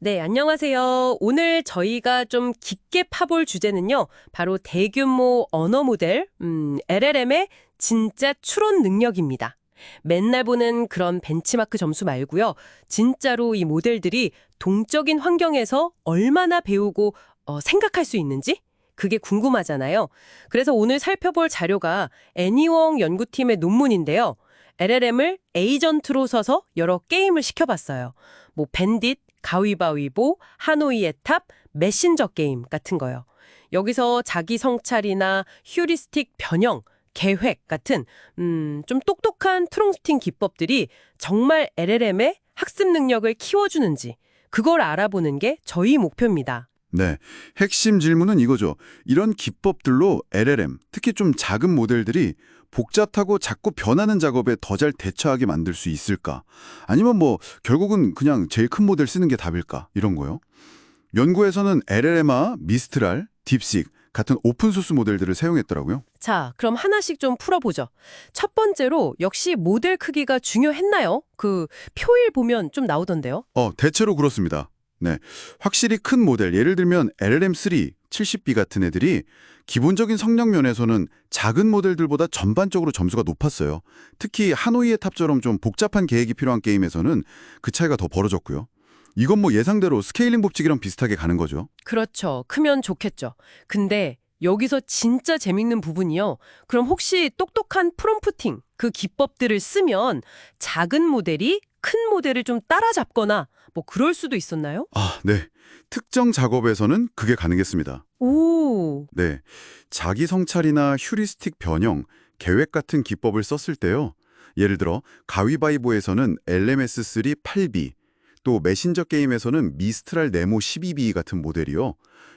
네, 안녕하세요. 오늘 저희가 좀 깊게 파볼 주제는요, 바로 대규모 언어 모델, LLM의 진짜 추론 능력입니다. 맨날 보는 그런 벤치마크 점수 말고요, 진짜로 이 모델들이 동적인 환경에서 얼마나 배우고 생각할 수 있는지? 그게 궁금하잖아요. 그래서 오늘 살펴볼 자료가 애니웡 연구팀의 논문인데요. LLM을 에이전트로 써서 여러 게임을 시켜봤어요. 뭐 밴딧, 가위바위보, 하노이의 탑, 메신저 게임 같은 거요. 여기서 자기 성찰이나 휴리스틱 변형, 계획 같은 좀 똑똑한 프롬프팅 기법들이 정말 LLM의 학습 능력을 키워주는지 그걸 알아보는 게 저희 목표입니다. 네, 핵심 질문은 이거죠. 이런 기법들로 LLM, 특히 좀 작은 모델들이 복잡하고 자꾸 변하는 작업에 더 잘 대처하게 만들 수 있을까? 아니면 결국은 그냥 제일 큰 모델 쓰는 게 답일까? 이런 거요. 연구에서는 LLM과 미스트랄, 딥식 같은 오픈소스 모델들을 사용했더라고요. 자, 그럼 하나씩 좀 풀어보죠. 첫 번째로 역시 모델 크기가 중요했나요? 그 표일 보면 좀 나오던데요. 대체로 그렇습니다. 네, 확실히 큰 모델, 예를 들면 LLM3, 70B 같은 애들이 기본적인 성능 면에서는 작은 모델들보다 전반적으로 점수가 높았어요. 특히 하노이의 탑처럼 좀 복잡한 계획이 필요한 게임에서는 그 차이가 더 벌어졌고요. 이건 예상대로 스케일링 법칙이랑 비슷하게 가는 거죠. 그렇죠. 크면 좋겠죠. 근데 여기서 진짜 재밌는 부분이요. 그럼 혹시 똑똑한 프롬프팅, 그 기법들을 쓰면 작은 모델이 큰 모델을 좀 따라잡거나 뭐 그럴 수도 있었나요? 네. 특정 작업에서는 그게 가능했습니다. 오, 네. 자기 성찰이나 휴리스틱 변형, 계획 같은 기법을 썼을 때요. 예를 들어 가위바위보에서는 LMS3 8B, 또 메신저 게임에서는 미스트랄 네모 12B 같은 모델이요.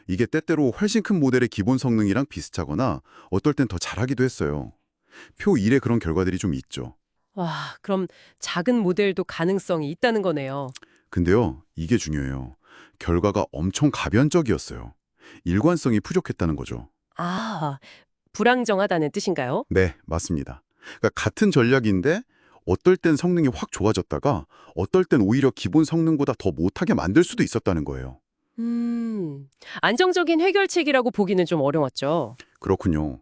이게 때때로 훨씬 큰 모델의 기본 성능이랑 비슷하거나 어떨 땐 더 잘하기도 했어요. 표 1에 그런 결과들이 좀 있죠. 와, 그럼 작은 모델도 가능성이 있다는 거네요. 근데요, 이게 중요해요. 결과가 엄청 가변적이었어요. 일관성이 부족했다는 거죠. 아, 불안정하다는 뜻인가요? 네, 맞습니다. 그러니까 같은 전략인데 어떨 땐 성능이 확 좋아졌다가 어떨 땐 오히려 기본 성능보다 더 못하게 만들 수도 있었다는 거예요. 음, 안정적인 해결책이라고 보기는 좀 어려웠죠. 그렇군요.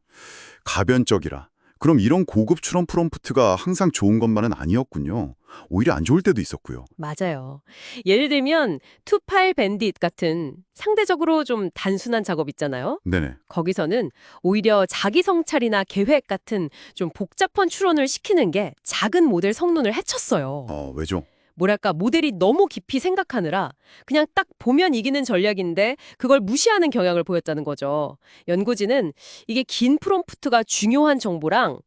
가변적이라. 그럼 이런 고급 추론 프롬프트가 항상 좋은 것만은 아니었군요. 오히려 안 좋을 때도 있었고요. 맞아요. 예를 들면 투파일 밴딧 같은 상대적으로 좀 단순한 작업 있잖아요. 네네. 거기서는 오히려 자기 성찰이나 계획 같은 좀 복잡한 추론을 시키는 게 작은 모델 성능을 해쳤어요. 왜죠? 뭐랄까 모델이 너무 깊이 생각하느라 그냥 딱 보면 이기는 전략인데 그걸 무시하는 경향을 보였다는 거죠. 연구진은 이게 긴 프롬프트가 중요한 정보랑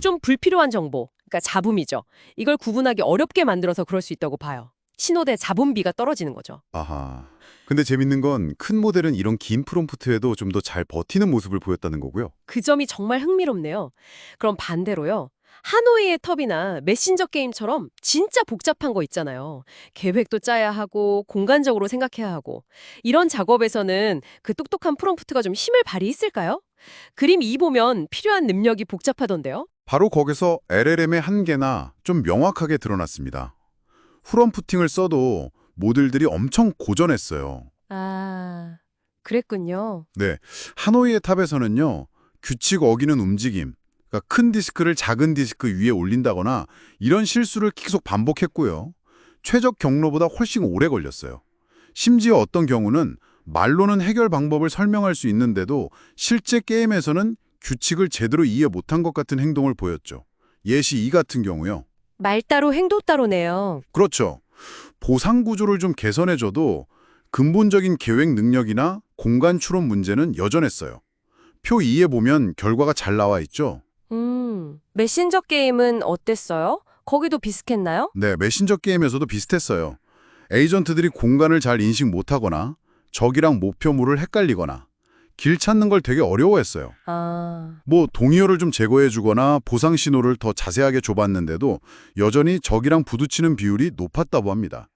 좀 불필요한 정보, 그러니까 잡음이죠. 이걸 구분하기 어렵게 만들어서 그럴 수 있다고 봐요. 신호대 잡음비가 떨어지는 거죠. 아하. 근데 재밌는 건 큰 모델은 이런 긴 프롬프트에도 좀 더 잘 버티는 모습을 보였다는 거고요. 그 점이 정말 흥미롭네요. 그럼 반대로요. 하노이의 텁이나 메신저 게임처럼 진짜 복잡한 거 있잖아요. 계획도 짜야 하고 공간적으로 생각해야 하고. 이런 작업에서는 그 똑똑한 프롬프트가 좀 힘을 발휘했을까요? 그림 2 보면 필요한 능력이 복잡하던데요. 바로 거기서 LLM의 한계나 좀 명확하게 드러났습니다. 프롬프팅을 써도 모델들이 엄청 고전했어요. 아, 그랬군요. 네, 하노이의 탑에서는요. 규칙 어기는 움직임, 그러니까 큰 디스크를 작은 디스크 위에 올린다거나 이런 실수를 계속 반복했고요. 최적 경로보다 훨씬 오래 걸렸어요. 심지어 어떤 경우는 말로는 해결 방법을 설명할 수 있는데도 실제 게임에서는 규칙을 제대로 이해 못한 것 같은 행동을 보였죠. 예시 2 같은 경우요. 말 따로 행동 따로네요. 그렇죠. 보상 구조를 좀 개선해줘도 근본적인 계획 능력이나 공간 추론 문제는 여전했어요. 표 2에 보면 결과가 잘 나와 있죠. 메신저 게임은 어땠어요? 거기도 비슷했나요? 네, 메신저 게임에서도 비슷했어요. 에이전트들이 공간을 잘 인식 못하거나 적이랑 목표물을 헷갈리거나 길 찾는 걸 되게 어려워했어요. 아, 동의어를 좀 제거해주거나 보상 신호를 더 자세하게 줘봤는데도 여전히 적이랑 부딪히는 비율이 높았다고 합니다.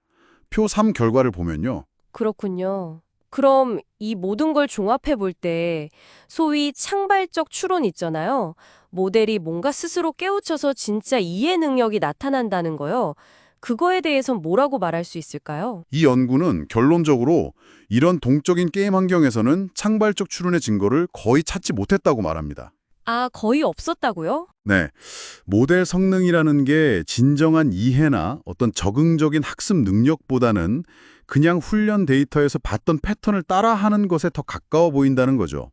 표 3 결과를 보면요. 그렇군요. 그럼 이 모든 걸 종합해 볼 때 소위 창발적 추론 있잖아요. 모델이 뭔가 스스로 깨우쳐서 진짜 이해 능력이 나타난다는 거요. 그거에 대해선 뭐라고 말할 수 있을까요? 이 연구는 결론적으로 이런 동적인 게임 환경에서는 창발적 추론의 증거를 거의 찾지 못했다고 말합니다. 아, 거의 없었다고요? 네, 모델 성능이라는 게 진정한 이해나 어떤 적응적인 학습 능력보다는 그냥 훈련 데이터에서 봤던 패턴을 따라하는 것에 더 가까워 보인다는 거죠.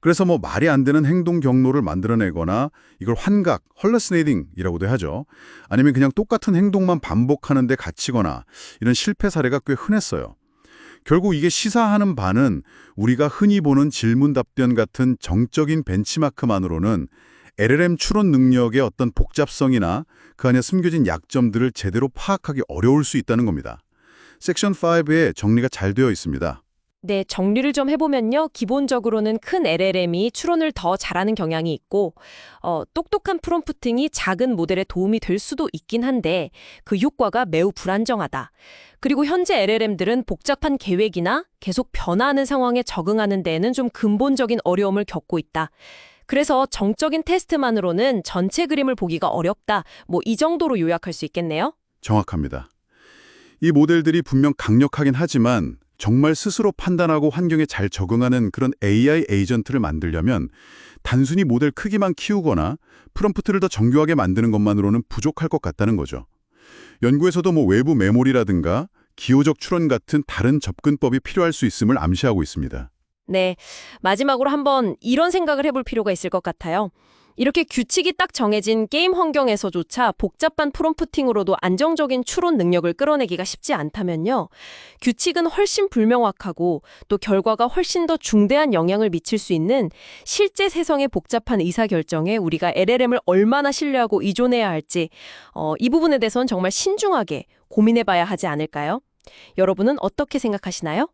그래서 뭐 말이 안 되는 행동 경로를 만들어내거나 이걸 환각, 헐러스네이딩이라고도 하죠. 아니면 그냥 똑같은 행동만 반복하는 데 갇히거나 이런 실패 사례가 꽤 흔했어요. 결국 이게 시사하는 바는 우리가 흔히 보는 질문 답변 같은 정적인 벤치마크만으로는 LLM 추론 능력의 어떤 복잡성이나 그 안에 숨겨진 약점들을 제대로 파악하기 어려울 수 있다는 겁니다. 섹션 5에 정리가 잘 되어 있습니다. 네, 정리를 좀 해보면요. 기본적으로는 큰 LLM이 추론을 더 잘하는 경향이 있고 똑똑한 프롬프팅이 작은 모델에 도움이 될 수도 있긴 한데 그 효과가 매우 불안정하다. 그리고 현재 LLM들은 복잡한 계획이나 계속 변화하는 상황에 적응하는 데에는 좀 근본적인 어려움을 겪고 있다. 그래서 정적인 테스트만으로는 전체 그림을 보기가 어렵다. 뭐 이 정도로 요약할 수 있겠네요. 정확합니다. 이 모델들이 분명 강력하긴 하지만 정말 스스로 판단하고 환경에 잘 적응하는 그런 AI 에이전트를 만들려면 단순히 모델 크기만 키우거나 프롬프트를 더 정교하게 만드는 것만으로는 부족할 것 같다는 거죠. 연구에서도 뭐 외부 메모리라든가 기호적 추론 같은 다른 접근법이 필요할 수 있음을 암시하고 있습니다. 네, 마지막으로 한번 이런 생각을 해볼 필요가 있을 것 같아요. 이렇게 규칙이 딱 정해진 게임 환경에서조차 복잡한 프롬프팅으로도 안정적인 추론 능력을 끌어내기가 쉽지 않다면요. 규칙은 훨씬 불명확하고 또 결과가 훨씬 더 중대한 영향을 미칠 수 있는 실제 세상의 복잡한 의사결정에 우리가 LLM을 얼마나 신뢰하고 의존해야 할지 이 부분에 대해서는 정말 신중하게 고민해봐야 하지 않을까요? 여러분은 어떻게 생각하시나요?